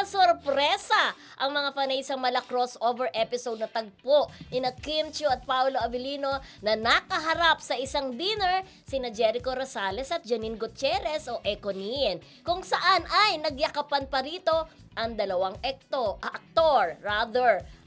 nasorpresa ang mga fanay sa mala crossover episode na tagpo ni na Kim Chiu at Paolo Abilino na nakaharap sa isang dinner sina Jericho Rosales at Janine Gutierrez o Econin, kung saan ay nagyakapan pa rito ang dalawang aktor.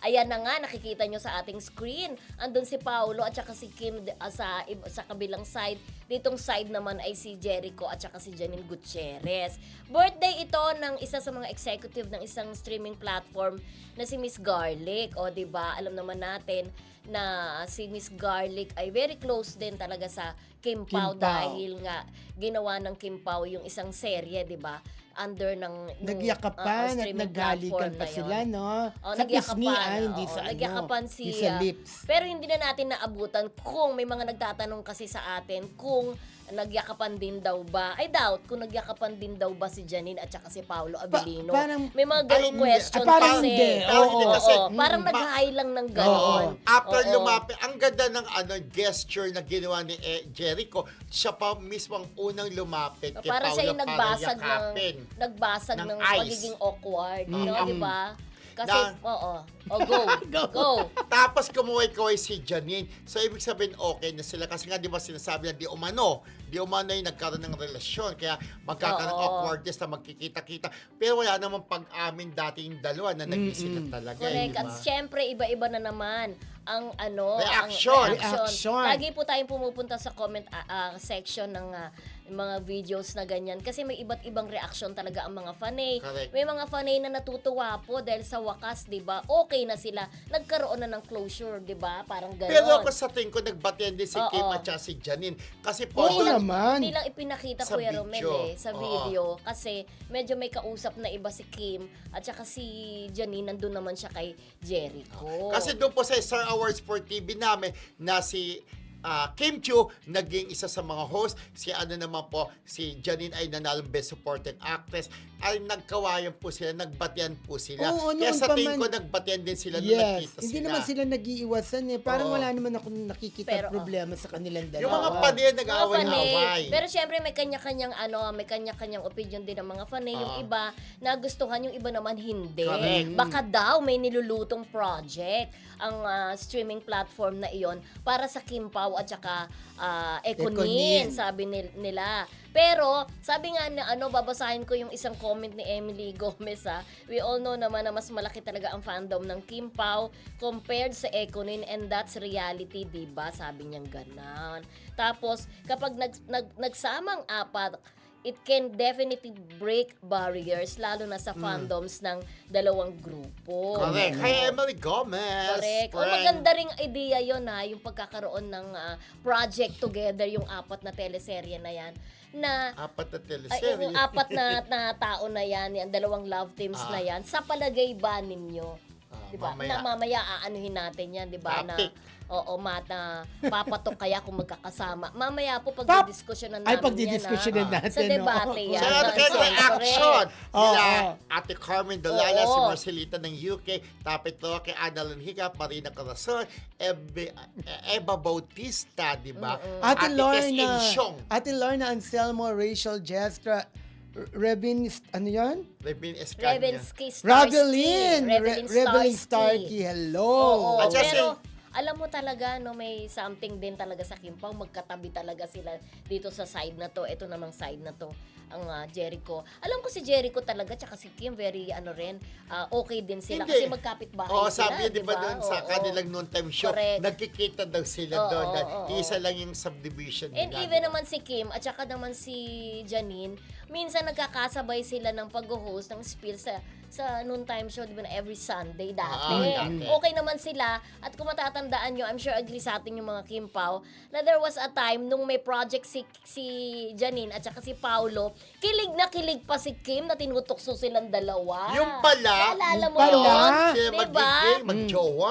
Ayan na nga, nakikita nyo sa ating screen. Andun si Paolo at saka si Kim sa kabilang side. Ditong side naman ay si Jericho at saka si Janine Gutierrez. Birthday ito ng isa sa mga executive ng isang streaming platform na si Miss Garlic. O diba, alam naman natin na si Miss Garlic ay very close din talaga sa Kim Pao dahil nga ginawa ng Kim Pao yung isang serye, diba? Under ng nagyakapan at naghalikan pa sila, no? Sa pisngi, hindi sa nagyakapan hindi sa lips. Pero hindi na natin naabutan kung may mga nagtatanong kasi sa atin kung nagyakapan din daw ba. I doubt kung nagyakapan din daw ba si Janine at saka si Paolo Abilino. May mga ganung question kasi. Parang nag-high lang ng ganon. After lumapit, ang ganda ng gesture na ginawa ni Jericho, siya pa mismo ang unang lumapit kay para Paolo siya yung nagbasag ng ice. pagiging awkward. No, di ba? Kasi, go. Tapos kumuhay-kuhay si Janine. So, ibig sabihin, okay na sila. Kasi nga, di ba sinasabi na di umano yung nagkaroon ng relasyon. Kaya magkakaroon ng awkwardness na magkikita-kita. Pero wala namang pag-amin dati yung dalawa na naging sila talaga. Correct. At syempre, iba-iba na naman ang reaction. Lagi po tayong pumupunta sa comment section ng mga videos na ganyan kasi may iba't ibang reaction talaga ang mga fanay. Correct. May mga fanay na natutuwa po dahil sa wakas, 'di ba? Okay na sila. Nagkaroon na ng closure, 'di ba? Parang gano'n. Pero ako sa tingin ko nagbatian din si Kim at si Janine kasi po hindi lang ipinakita sa Kuya Romel sa video kasi medyo may kausap na iba si Kim at saka si Janine nandun naman siya kay Jericho. Kasi doon po sa Star Awards for TV namin na si Kim Chiu naging isa sa mga host, si Janine ay nanalo Best Supporting Actress, ay nagkawayan po sila, nagbatian po sila. Kaya sa tingin ko nagbatian din sila nung nakita hindi sila. naman sila nag-iiwasan Parang wala naman akong nakikita problema sa kanilang dalawa. Yung mga panay nag-away-away. Pero syempre may kanya-kanyang opinion din ng mga fanay. Yung iba nagustuhan, yung iba naman hindi. Correct. Baka daw may nilulutong project ang streaming platform na iyon para sa Kim Pao at saka Econin, sabi nila. Pero sabi nga na babasahin ko yung isang comment ni Emily Gomez. We all know naman na mas malaki talaga ang fandom ng Kim Pao compared sa Econin, and that's reality, diba? Sabi niyang ganon. Tapos kapag nagsamang apat, it can definitely break barriers, lalo na sa fandoms ng dalawang grupo. Correct. Hi, Emily Gomez. Correct. Maganda ring idea yun yung pagkakaroon ng project together, yung apat na teleserye na yan. Apat na teleserye. Yung apat na tao na yan, dalawang love teams na yan, sa palagay ba ninyo? Diba? Mamaya aanuhin natin yan, diba? Papatok kaya kung magkakasama. Mamaya po pagdidiskusyonan namin pagdidiskusyonan natin. Sa debate yan. Sa reaction nila Ate Carmen Dolala, si Marcelita ng UK, Tapit Roque, Annalyn Higa, Marina Corazon, Eva Bautista, di ba? Ate Lorna Anselmo, Rachel Jestra, Revin Starkey, hello. Pero alam mo talaga, may something din talaga sa Kim Pao. Magkatabi talaga sila dito sa side na to. Ito namang side na to, ang Jericho. Alam ko si Jericho talaga, tsaka si Kim, very okay din sila. Kasi magkapit-bahay sila. Sabi di ba doon sa kanilang noontime show, nagkikita daw sila doon. Isa lang yung subdivision nila. And even naman si Kim, at saka naman si Janine, minsan nagkakasabay sila ng pag-host ng spiel sa noontime show, di ba, every Sunday dati. Okay naman sila. At kung matatandaan nyo, I'm sure agree sa atin yung mga Kim Pao, na there was a time nung may project si Janine at saka si Paolo, kilig na kilig pa si Kim na tinutokso silang dalawa. Yung pala. Naalala mo yun? Sila magiging, magjowa.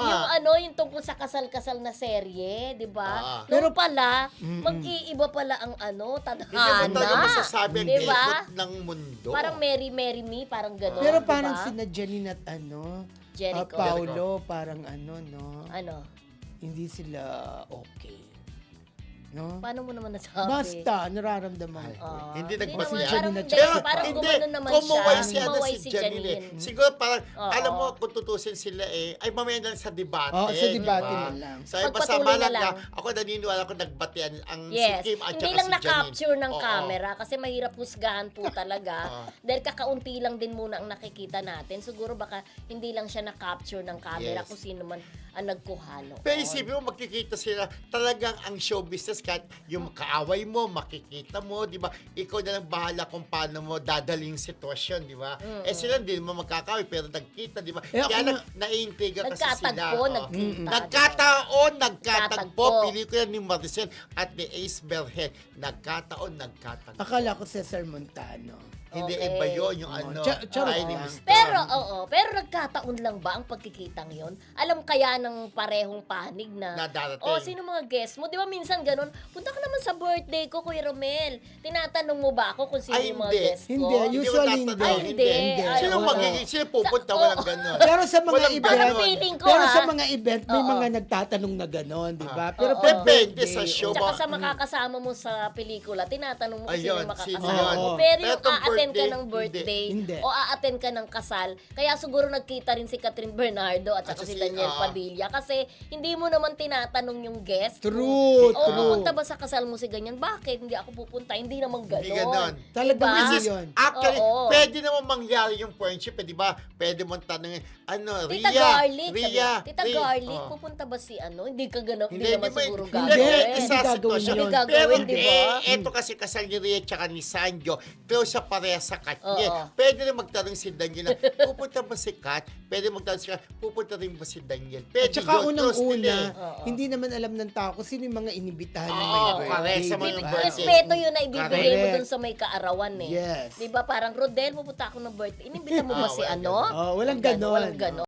Yung tungkol sa kasal-kasal na serye, di ba? Pero pala, mag-iiba pala ang tadhana. Hindi mo talaga masasabi ang diba? ikot ng mundo. Parang Mary Me, parang gano'n. Pero diba? parang sina Janine at Jericho. Paolo, parang no? Ano? Hindi sila okay. No? Paano mo naman nasabi? Basta, nararamdaman ko. Hindi Hindi nagpasya. naman, Janine parang, at hindi, saka- parang hindi, gumano naman kumuway siya. si, ano, Kumuway si Janine. Janine. Siguro parang, Oo. alam mo, kung tutusin sila ay mamaya na lang sa debate. Oo, sa debate diba? na lang. So, basta Pagpatuloy na mahalaga, lang. ako naniniwala ko nagbatean ang Yes. si Kim at Hindi saka lang si Janine. na-capture ng Oo. camera kasi mahirap husgahan po talaga. Oo. Dahil kakaunti lang din muna ang nakikita natin. Siguro baka hindi lang siya na-capture ng camera Yes. kung sino man ang nagkuhalo. Pero isipin mo, makikita sila talagang ang show business, kahit yung kaaway mo, makikita mo, di ba? Ikaw na lang bahala kung paano mo dadaling sitwasyon, di ba? Eh sila hindi mo magkakaway, pero nagkita, di ba? Eh, Kaya ako naiintriga kasi sila. Nagkatagpo, Oo. nagkita. Nagkataon, Nagkatagpo. Pelikula ni Maricel at ni Ace Berhen. Nagkataon. Akala ko Cesar Montano. Hindi Okay. iba yun, yung ano. Charot ay, lang. ni Mr. Pero nagkataon lang ba ang pagkikitang yon? Alam kaya ng parehong panig na, Na darating. sino mga guest mo? Di ba minsan ganun, punta ka naman sa birthday ko, Kuya Romel. Tinatanong mo ba ako kung sino Ay, yung mga hindi. guest ko? Hindi, usually Hindi mo hindi. Ay, hindi. Ay, Sino oo. magiging, sino pupunta? Sa- Walang oo. ganun. Pero sa mga Walang event, Parang ganun. feeling ko, pero sa ha? mga event, may Oo. mga nagtatanong na gano'n, di ba? Ah. Pero Oo. pag Depende birthday, sa show. Tsaka ba? sa makakasama mo sa pelikula, tinatanong mo kung sino Ayun, yung sino makakasama yun? mo. Oo. Pero Pero yung itong a-attend ka birthday, ng birthday, hindi. o a-attend ka ng kasal, kaya siguro nagkita rin si Catherine Bernardo at saka At si si- Daniel oo. Padilla kasi hindi mo naman tinatanong yung guest. True, O true. pupunta ba sa kasal mo si ganyan? Bakit? Hindi ako pupunta. Hindi naman ganon. Hindi ganon. Talagang Diba? hindi Which is, yun. actually, Oo. pwede naman mangyari yung friendship, di ba? Pwede mong tanongin, Tita Ria, Garlic, Ria, sabi, Tita Ria. Garlic, Oh. pupunta ba si ano? Hindi ka ganon. Hindi Hindi, naman di ba? siguro Hindi, gagawin. Hindi isa gagawin sitwasyon. yun. Hindi gagawin, Pero di ba? eto kasi kasal ni Ria tsaka ni Sanjo, close sa pareha sa Kat niya. Oo. Pwede rin magtanong si Daniel na, pupunta ba si Kat? Pwede magtanong si Kat, pupunta rin ba si Daniel? Pwede At saka yun, close nila unang-una, eh. Oo. hindi naman alam ng tao kung sino yung mga inibitahan ng Oo, may correct, birthday. sa mga di ba? birthday. Respeto yun na ibibigay mo Correct. dun sa may kaarawan eh. Yes. Di ba parang, Rodel, pupunta ako ng birthday. Inimbita mo ba Ah, si walang ano? ganon. Oh, walang ganon. Walang ganon.